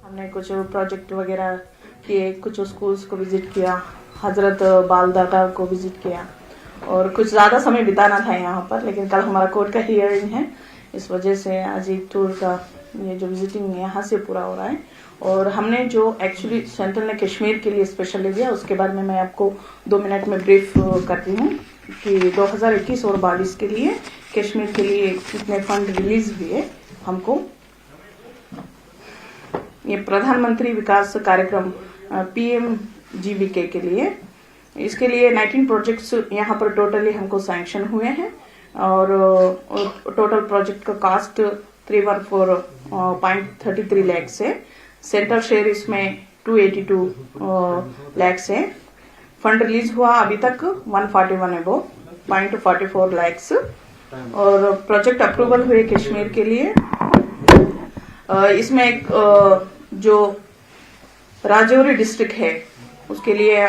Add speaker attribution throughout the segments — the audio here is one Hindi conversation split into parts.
Speaker 1: हमने कुछ प्रोजेक्ट वगैरह किए, कुछ स्कूल्स को विजिट किया, हजरत बाल दादा को विजिट किया और कुछ ज़्यादा समय बिताना था यहाँ पर, लेकिन कल हमारा कोर्ट का हियरिंग है, इस वजह से आज एक टूर का ये जो विजिटिंग यहाँ से पूरा हो रहा है। और हमने जो एक्चुअली सेंट्रल ने कश्मीर के लिए स्पेशली दिया, उसके बारे में मैं आपको 2 मिनट में ब्रीफ करती हूँ कि 2021 और 22 के लिए कश्मीर के लिए कितने फंड रिलीज हुए हमको। ये प्रधानमंत्री विकास कार्यक्रम PMGVK के लिए, इसके लिए 19 प्रोजेक्ट्स यहाँ पर टोटली हमको सैंक्शन हुए हैं और टोटल प्रोजेक्ट का कास्ट 314.33 लाख है। सेंट्रल शेयर इसमें 282 लाख है। फंड रिलीज हुआ अभी तक 141.44 लाख और प्रोजेक्ट अप्रूवल हुए कश्मीर के लिए। इसमें एक जो राजौरी डिस्ट्रिक्ट है उसके लिए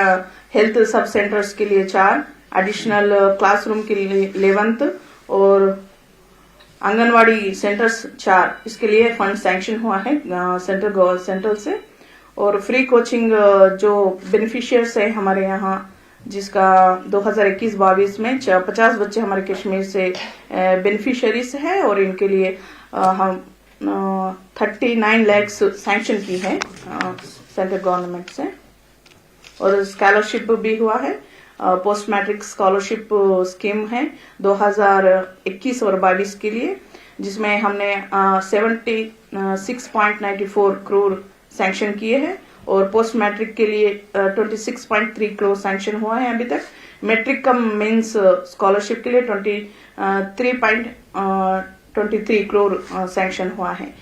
Speaker 1: हेल्थ सब सेंटर्स के लिए 4, एडिशनल क्लासरूम के लिए 11th और आंगनवाड़ी सेंटर्स 4, इसके लिए फंड सैंक्शन हुआ है सेंट्रल से। और फ्री कोचिंग जो बेनिफिशियर्स है हमारे यहाँ, जिसका 2021-22 में 50 बच्चे हमारे कश्मीर से बेनिफिशियरीज है और इनके लिए हम 39 लाख सैंक्शन की है सेंट्रल गवर्नमेंट से। और स्कॉलरशिप भी हुआ है, पोस्ट मैट्रिक स्कॉलरशिप स्कीम है 2021 और 22 के लिए, जिसमें हमने 76.94 करोड़ सैंक्शन किए हैं और पोस्ट मैट्रिक के लिए 26.3 करोड़ सैंक्शन हुआ है अभी तक। मैट्रिक कम मेंस स्कॉलरशिप के लिए 23.23 करोड़ सैंक्शन हुआ है।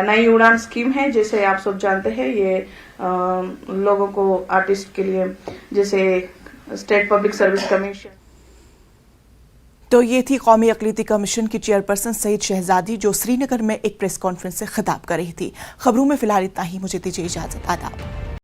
Speaker 1: नई उड़ान स्कीम है, जैसे आप सब जानते हैं, ये लोगों को आर्टिस्ट के लिए, जैसे स्टेट पब्लिक सर्विस कमीशन।
Speaker 2: तो ये थी कौमी अक़लियती कमीशन की चेयरपर्सन सईद शहजादी, जो श्रीनगर में एक प्रेस कॉन्फ्रेंस से खिताब कर रही थी। खबरों में फिलहाल इतना ही, मुझे दीजिए इजाजत। आदाब।